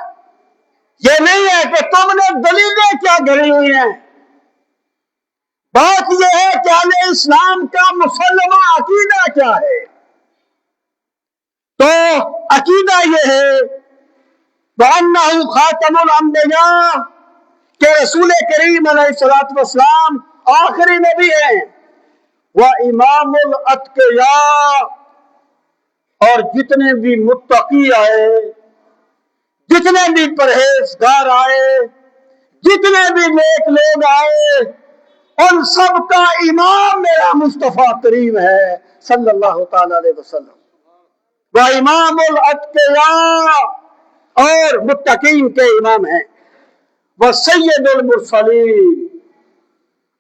یہ نہیں ہے کہ تم نے دلیلیں کیا گھڑی ہوئی ہیں، بات یہ ہے کہ اہل اسلام کا مسلمہ عقیدہ کیا ہے۔ تو عقیدہ یہ ہے وَأَنَّهُ خَاتَمُ الْأَنْبِيَاءِ کہ رسول کریم علیہ السلام آخری نبی ہیں، وَإِمَامُ الْأَتْقِيَاءِ اور جتنے بھی متقی آئے، جتنے بھی پرہیزگار آئے، جتنے بھی نیک لوگ آئے، ان سب کا امام میرا مصطفیٰ کریم ہے صلی اللہ تعالی علیہ وسلم۔ وَإِمَامُ الْأَتْقِيَاءِ اور متقین کے امام ہیں، وَسَيِّدُ الْمُرْسَلِينَ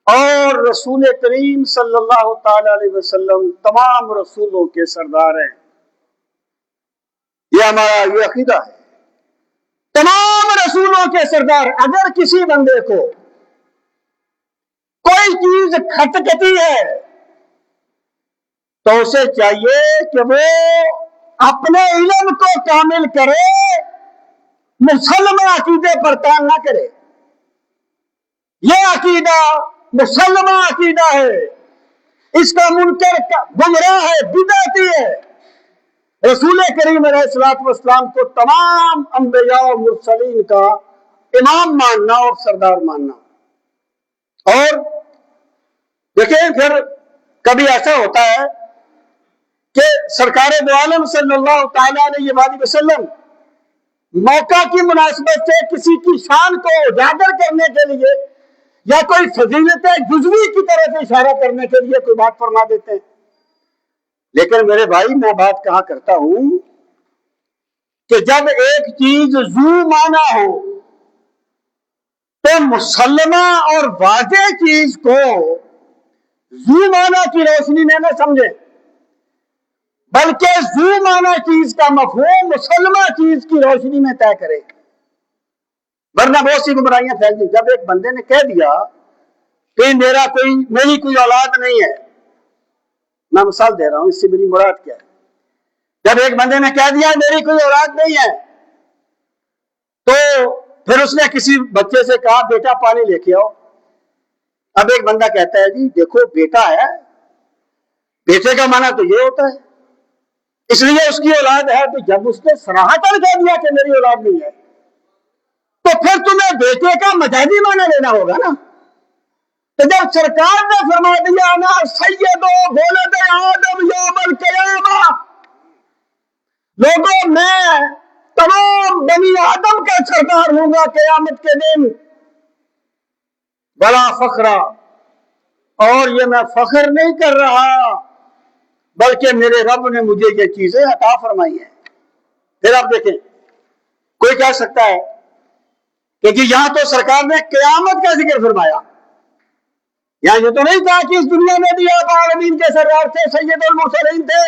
اور رسول کریم صلی اللہ تعالی علیہ وسلم تمام رسولوں کے سردار ہیں۔ یہ ہمارا یہ عقیدہ ہے، تمام رسولوں کے سردار۔ اگر کسی بندے کو کوئی چیز کھٹکتی ہے تو اسے چاہیے کہ وہ اپنے علم کو کامل کرے، مسلم عقیدے پر کام نہ کرے۔ یہ عقیدہ مسلمہ عقیدہ ہے، اس کا منکر گمراہ ہے، بدعتی ہے۔ رسول کریم علیہ الصلوۃ والسلام کو تمام انبیاء و مرسلین کا امام ماننا اور سردار ماننا۔ اور دیکھیں پھر کبھی ایسا ہوتا ہے کہ سرکار دو عالم صلی اللہ تعالی علیہ وآلہ وسلم موقع کی مناسبت سے کسی کی شان کو اجاگر کرنے کے لیے یا کوئی فضیلت جزوی کی طرف اشارہ کرنے کے لیے کوئی بات فرما دیتے ہیں۔ لیکن میرے بھائی میں بات کہا کرتا ہوں کہ جب ایک چیز ذو معنی ہو تو مسلمہ اور واضح چیز کو ذو معنی کی روشنی میں نہ سمجھے، بلکہ ذو معنی چیز کا مفہوم مسلمہ چیز کی روشنی میں طے کرے، ورنہ بہت سی گمراہیاں پھیل گئی۔ جب ایک بندے نے کہہ دیا کہ میری کوئی اولاد نہیں ہے، میں مثال دے رہا ہوں، اس سے میری مراد کیا ہے؟ جب ایک بندے نے کہہ دیا میری کوئی اولاد نہیں ہے تو پھر اس نے کسی بچے سے کہا بیٹا پانی لے کے آؤ۔ اب ایک بندہ کہتا ہے جی دیکھو بیٹا ہے، بیٹے کا معنی تو یہ ہوتا ہے، اس لیے اس کی اولاد ہے۔ تو جب اس نے صراحتاً کہہ دیا کہ میری اولاد نہیں ہے تو پھر تمہیں بیٹے کا مجازی معنی لینا ہوگا نا۔ تو جب سرکار نے فرما دیا نا سید ولد آدم یوم القیامہ، لوگوں میں تمام بنی آدم کا سردار ہوں گا قیامت کے دن، بڑا فخرا، اور یہ میں فخر نہیں کر رہا بلکہ میرے رب نے مجھے یہ چیزیں عطا فرمائی ہیں۔ پھر آپ دیکھیں کوئی کہہ سکتا ہے کہ جی یہاں تو سرکار نے قیامت کا ذکر فرمایا، یہاں یہ تو نہیں کہا کہ اس دنیا میں بھی آپ عالمین کے سردار تھے، سید المرسلین تھے۔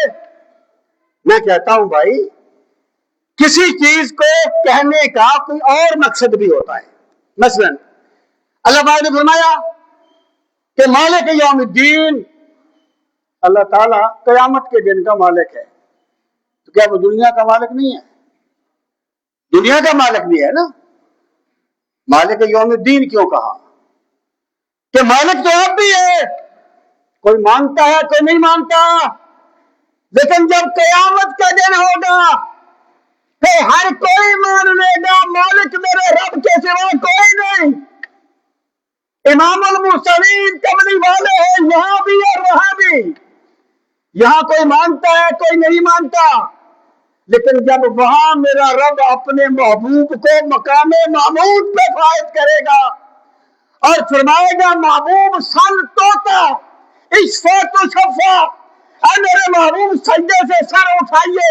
میں کہتا ہوں بھائی کسی چیز کو کہنے کا کوئی اور مقصد بھی ہوتا ہے۔ مثلا اللہ تعالیٰ نے فرمایا کہ مالک یوم الدین، اللہ تعالیٰ قیامت کے دن کا مالک ہے، تو کیا وہ دنیا کا مالک نہیں ہے؟ دنیا کا مالک بھی ہے نا۔ مالک یوم الدین کیوں کہا؟ کہ مالک تو اب بھی ہے، کوئی مانتا ہے کوئی نہیں مانتا، لیکن جب قیامت کا دن ہوگا پھر ہر کوئی مان لے گا مالک میرے رب کے سوا کوئی نہیں۔ امام المرسلین کملی والے ہیں یہاں بھی اور وہاں بھی، یہاں کوئی مانتا ہے کوئی نہیں مانتا، لیکن جب وہاں میرا رب اپنے محبوب کو مقام محمود پہ فائز کرے گا اور فرمائے گا محبوب سن توتا اشفا تو شفا، اے میرے محبوب سجدے سے سر اٹھائیے،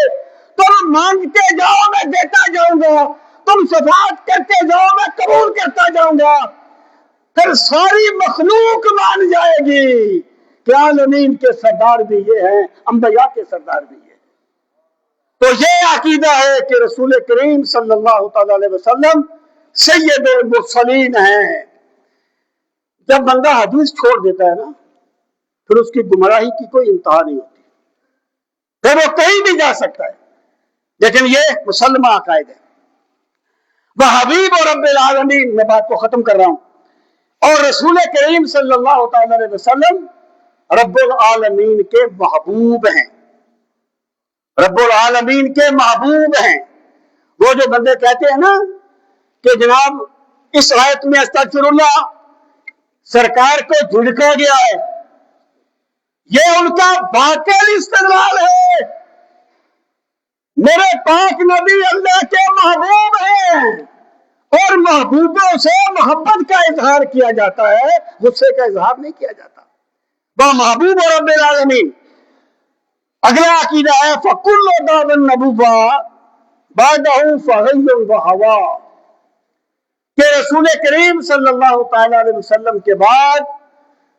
تم مانگتے جاؤ میں دیتا جاؤں گا، تم شفاعت کرتے جاؤ میں قبول کرتا جاؤں گا، پھر ساری مخلوق مان جائے گی کہ عالمین کے سردار بھی یہ ہیں، انبیاء کے سردار بھی یہ ہیں۔ تو یہ عقیدہ ہے کہ رسول کریم صلی اللہ تعالی علیہ وسلم سید المرسلین ہیں۔ جب بندہ حدیث چھوڑ دیتا ہے نا پھر اس کی گمراہی کی کوئی انتہا نہیں ہوتی، پھر وہ کہیں بھی جا سکتا ہے، لیکن یہ مسلمہ عقائد ہے۔ وہ حبیب اور رب العالمین، میں بات کو ختم کر رہا ہوں، اور رسول کریم صلی اللہ تعالی علیہ وسلم رب العالمین کے محبوب ہیں، رب العالمین کے محبوب ہیں۔ وہ جو بندے کہتے ہیں نا کہ جناب اس آیت میں استغفر اللہ سرکار کو جھڑکا گیا ہے، یہ ان کا باطل استدلال ہے۔ میرے پاک نبی اللہ کے محبوب ہیں اور محبوبوں سے محبت کا اظہار کیا جاتا ہے، غصے کا اظہار نہیں کیا جاتا۔ وہ محبوب اور رب العالمین۔ اگلا عقیدہ ہے فَكُلُّ دَعْوَى النُّبُوَّةِ بَعْدَهُ فَغِيٌّ وَهَوَىٰ، کہ رسول کریم صلی اللہ تعالی علیہ وسلم کے بعد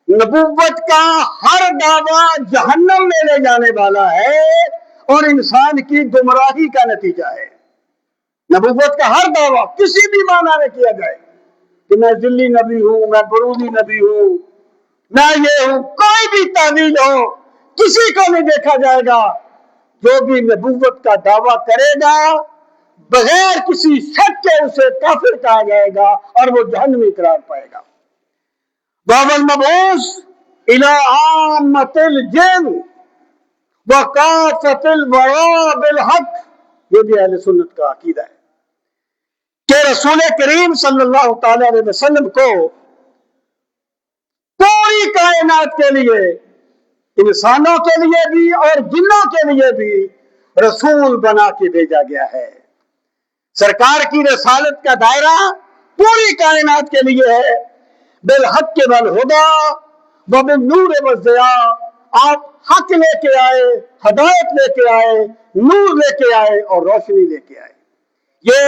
نبوت کا ہر دعویٰ جہنم میں لے جانے والا ہے اور انسان کی گمراہی کا نتیجہ ہے۔ نبوت کا ہر دعویٰ کسی بھی معنی میں کیا جائے کہ میں ذلی نبی ہوں، میں بروزی نبی ہوں، میں یہ ہوں، کوئی بھی تعویل ہو کسی کو نہیں دیکھا جائے گا۔ جو بھی نبوت کا دعویٰ کرے گا بغیر کسی شک کے اسے کافر کہا جائے گا اور وہ جہنمی قرار پائے گا۔ وَهُوَ الْمَبْعُوثُ إِلَىٰ عَامَّةِ الْجِنِّ وَكَافَّةِ الْوَرَىٰ بِالْحَقِّ، یہ بھی اہل سنت کا عقیدہ ہے کہ رسول کریم صلی اللہ تعالی علیہ وسلم کو پوری کائنات کے لیے، انسانوں کے لیے بھی اور جنوں کے لیے بھی رسول بنا کے بھیجا گیا ہے۔ سرکار کی رسالت کا دائرہ پوری کائنات کے لیے ہے۔ بالحق والہدی وبالنور والضیاء، آپ حق لے کے آئے، ہدایت لے کے آئے، نور لے کے آئے اور روشنی لے کے آئے۔ یہ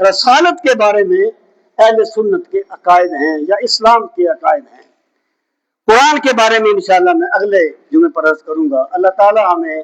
رسالت کے بارے میں اہل سنت کے عقائد ہیں یا اسلام کے عقائد ہیں۔ قرآن کے بارے میں انشاءاللہ میں اگلے جمعے پر عرض کروں گا۔ اللہ تعالی ہمیں